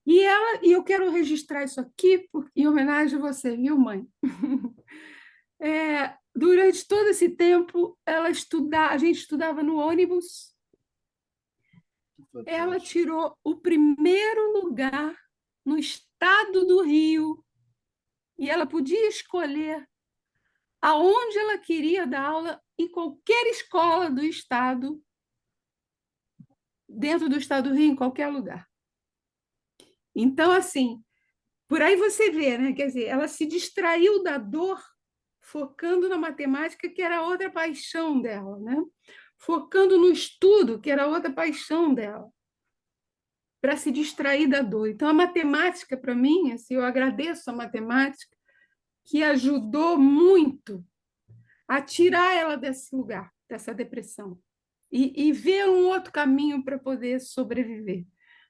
E eu quero registrar isso aqui em homenagem a você, viu, mãe? Durante todo esse tempo, a gente estudava no ônibus. Ela tirou o primeiro lugar no estado do Rio e ela podia escolher aonde ela queria dar aula em qualquer escola do estado, dentro do estado do Rio, em qualquer lugar. Então, assim, por aí você vê, né? Quer dizer, ela se distraiu da dor focando na matemática, que era outra paixão dela, né? Focando no estudo, que era outra paixão dela, para se distrair da dor. Então, a matemática, para mim, assim, eu agradeço a matemática, que ajudou muito a tirar ela desse lugar, dessa depressão, e ver um outro caminho para poder sobreviver,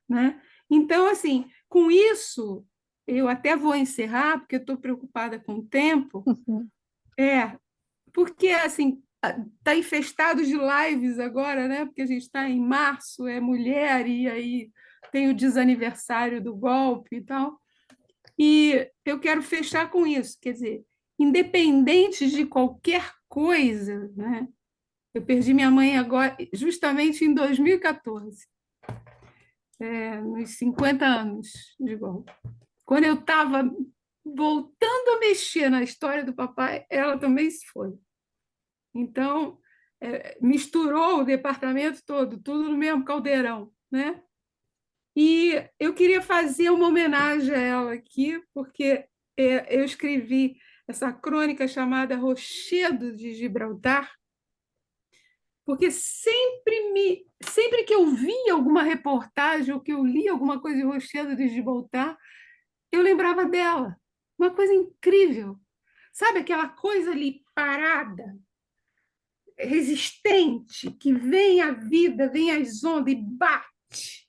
né? Então, assim, com isso, eu até vou encerrar, porque eu estou preocupada com o tempo, porque, assim, está infestado de lives agora, né? Porque a gente está em março, é mulher, e aí tem o desaniversário do golpe e tal. E eu quero fechar com isso, quer dizer, independente de qualquer coisa, né? Eu perdi minha mãe agora, justamente em 2014, nos 50 anos de golpe. Quando eu estava voltando a mexer na história do papai, ela também se foi. Então, misturou o departamento todo, tudo no mesmo caldeirão, né? E eu queria fazer uma homenagem a ela aqui, porque eu escrevi essa crônica chamada Rochedo de Gibraltar, porque sempre que eu via alguma reportagem ou que eu lia alguma coisa de Rochedo de Gibraltar, eu lembrava dela. Uma coisa incrível. Sabe aquela coisa ali parada, resistente, que vem a vida, vem as ondas e bate.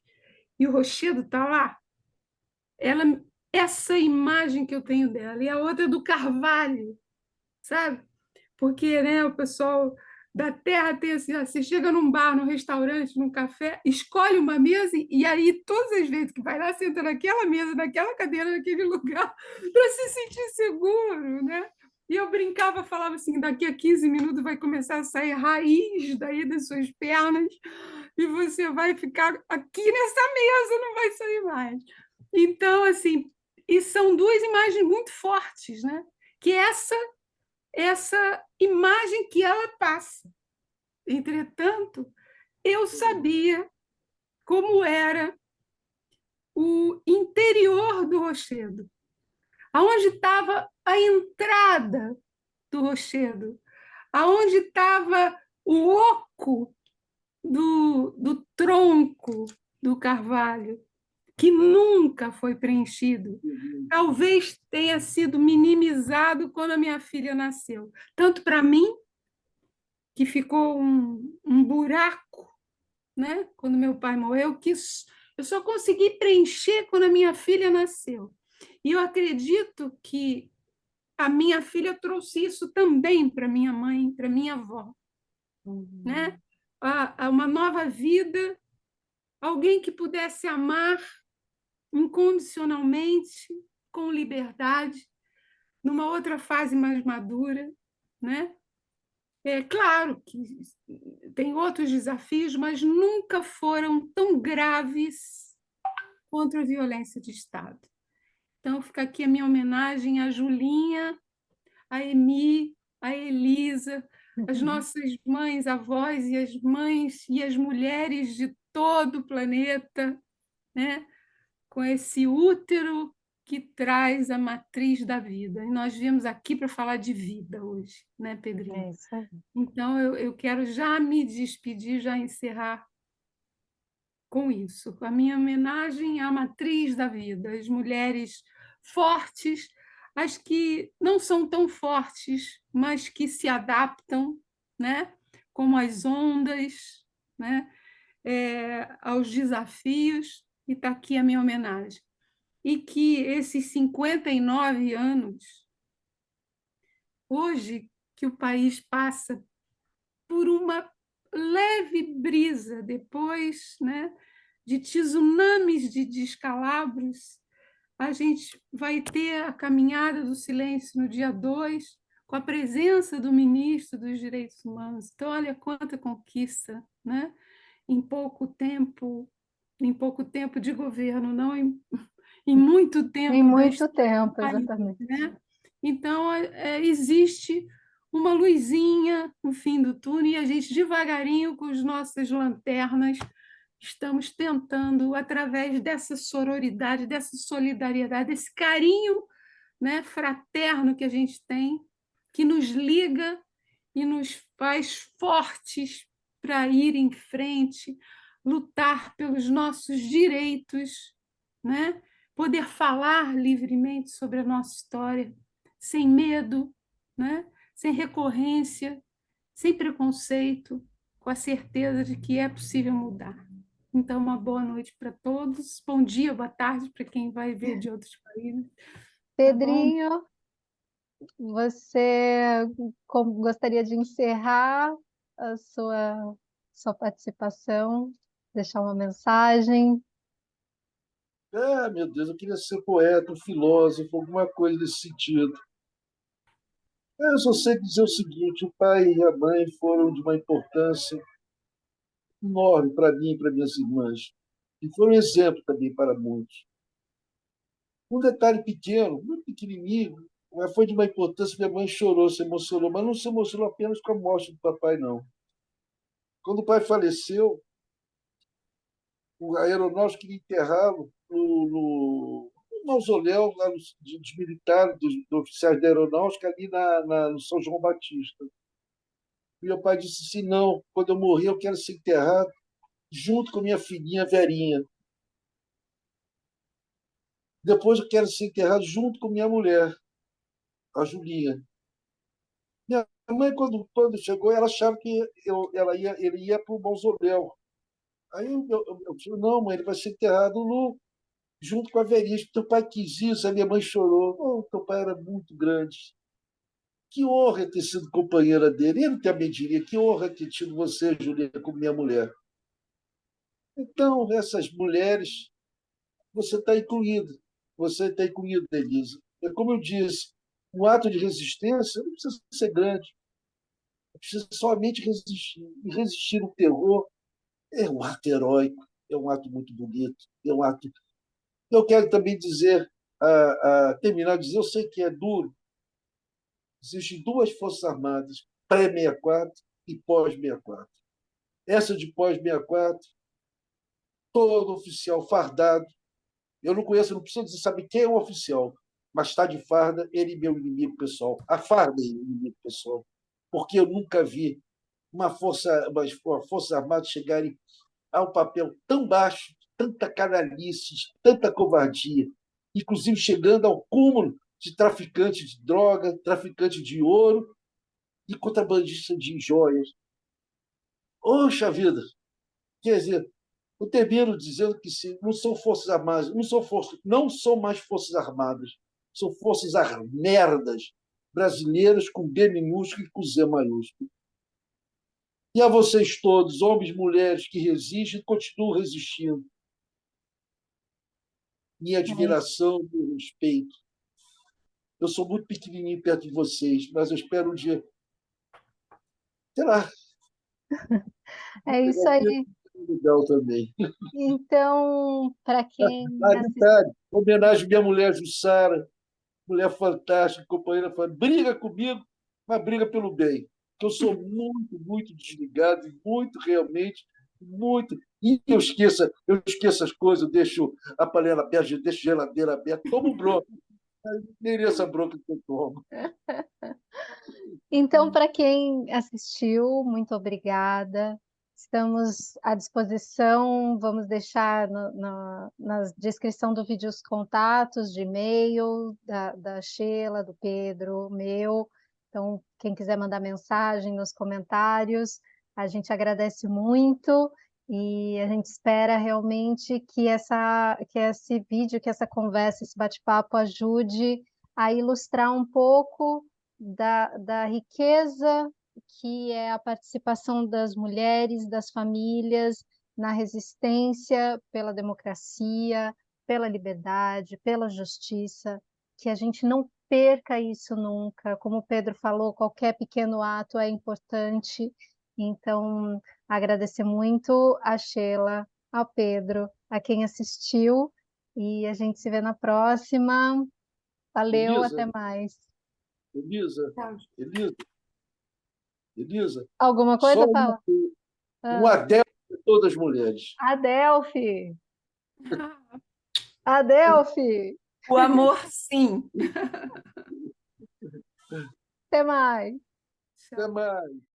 E o Rochedo está lá. Essa imagem que eu tenho dela. E a outra é do Carvalho, sabe? Porque, né, o pessoal da terra tem assim, você chega num bar, num restaurante, num café, escolhe uma mesa e aí todas as vezes que vai lá, senta naquela mesa, naquela cadeira, naquele lugar, para se sentir seguro, né? E eu brincava, falava assim, daqui a 15 minutos vai começar a sair raiz daí das suas pernas e você vai ficar aqui nessa mesa, não vai sair mais. Então, assim, e são duas imagens muito fortes, né? Que essa imagem que ela passa. Entretanto, eu sabia como era o interior do rochedo, aonde estava a entrada do rochedo, aonde estava o oco do tronco do carvalho, que nunca foi preenchido. Talvez tenha sido minimizado quando a minha filha nasceu. Tanto para mim, que ficou um buraco, né? Quando meu pai morreu, que eu só consegui preencher quando a minha filha nasceu. E eu acredito que a minha filha trouxe isso também para minha mãe, para minha avó, né? Uma nova vida, alguém que pudesse amar incondicionalmente, com liberdade, numa outra fase mais madura, né? É claro que tem outros desafios, mas nunca foram tão graves contra a violência de Estado. Então, fica aqui a minha homenagem à Julinha, à Emi, à Elisa, as nossas mães, avós e as mães e as mulheres de todo o planeta, né? Com esse útero que traz a matriz da vida. E nós viemos aqui para falar de vida hoje, né, Pedrinho? É isso aí. Então, eu quero já me despedir, já encerrar com isso, com a minha homenagem à matriz da vida, as mulheres fortes, as que não são tão fortes, mas que se adaptam, né? Como as ondas, né, aos desafios, e está aqui a minha homenagem. E que esses 59 anos, hoje que o país passa por uma leve brisa, depois, né, de tsunamis de descalabros, a gente vai ter a caminhada do silêncio no dia 2, com a presença do ministro dos Direitos Humanos. Então, olha quanta conquista, né? Em pouco tempo de governo, não em muito Em tempo da muito história do tempo, país, exatamente. né? Então, existe uma luzinha no fim do túnel e a gente, devagarinho, com as nossas lanternas, estamos tentando, através dessa sororidade, dessa solidariedade, desse carinho, né, fraterno que a gente tem, que nos liga e nos faz fortes para ir em frente, lutar pelos nossos direitos, né? Poder falar livremente sobre a nossa história, sem medo, né? Sem recorrência, sem preconceito, com a certeza de que é possível mudar. Então, uma boa noite para todos, bom dia, boa tarde para quem vai ver de outros países, tá bom? Pedrinho, você gostaria de encerrar a sua participação, deixar uma mensagem? Ah, meu Deus, eu queria ser poeta, um filósofo, alguma coisa nesse sentido. Eu só sei dizer o seguinte: o pai e a mãe foram de uma importância enorme para mim e para minhas irmãs. E foram um exemplo também para muitos. Um detalhe pequeno, muito pequenininho, mas foi de uma importância. Minha mãe chorou, se emocionou, mas não se emocionou apenas com a morte do papai, não. Quando o pai faleceu, a aeronáutica queria enterrá-lo no mausoléu lá dos militares, dos oficiais da aeronáutica, ali no São João Batista. E meu pai disse assim: não, quando eu morrer, eu quero ser enterrado junto com minha filhinha Verinha. Depois eu quero ser enterrado junto com minha mulher, a Julinha. Minha mãe, quando chegou, ela achava que ele ia para o mausoléu. Aí eu disse: não, mãe, ele vai ser enterrado junto com a Verinha. Teu pai quis isso, a minha mãe chorou. Oh, teu pai era muito grande. Que honra ter sido companheira dele. Ele também diria: que honra ter tido você, Julinha, como minha mulher. Então, essas mulheres, você está incluído. Você está incluído, Elisa. É como eu disse, um ato de resistência não precisa ser grande. Precisa somente resistir. E resistir ao terror é um ato heróico, é um ato muito bonito, é um ato. Eu quero também dizer, terminar de dizer, eu sei que é duro. Existem duas Forças Armadas, pré-64 e pós-64. Essa de pós-64, todo oficial fardado. Eu não conheço, não preciso dizer, sabe quem é o oficial, mas está de farda, ele é meu inimigo pessoal. A farda é meu inimigo pessoal. Porque eu nunca vi uma força armada chegarem a um papel tão baixo, tanta canalice, tanta covardia, inclusive chegando ao cúmulo de traficante de droga, traficante de ouro e contrabandista de joias. Poxa vida! Quer dizer, eu termino dizendo que não são forças armadas, não são mais forças armadas, são forças armerdas brasileiras com B minúsculo e com Z maiúsculo. E a vocês todos, homens e mulheres que resistem, continuam resistindo. Minha admiração, meu respeito. Eu sou muito pequenininho perto de vocês, mas eu espero um dia, sei lá, É isso aí. legal também. Então, para quem assistiu, Detalhe, homenagem à minha mulher Jussara, mulher fantástica, companheira fantástica, briga comigo, mas briga pelo bem. Porque eu sou muito, muito desligado, muito realmente, muito. E eu esqueço as coisas, eu deixo a panela aberta, deixo a geladeira aberta, tomo bronca. Nem essa bronca que eu tomo. então, para quem assistiu, muito obrigada. Estamos à disposição. Vamos deixar na descrição do vídeo os contatos de e-mail da Sheila, do Pedro, meu. Então, quem quiser mandar mensagem nos comentários, A gente agradece muito e a gente espera realmente que esse vídeo, que essa conversa, esse bate-papo ajude a ilustrar um pouco da riqueza que é a participação das mulheres, das famílias na resistência pela democracia, pela liberdade, pela justiça, que a gente não perca isso nunca. Como o Pedro falou, qualquer pequeno ato é importante. Então, agradecer muito a Sheila, ao Pedro, a quem assistiu, e a gente se vê na próxima. Valeu, Elisa, até mais. Elisa, Tchau. Elisa, Elisa, Alguma só coisa, Paula? um Ah, adendo de todas as mulheres. Adelphi! Adelphi! O amor, sim. Até mais! Até Tchau. mais.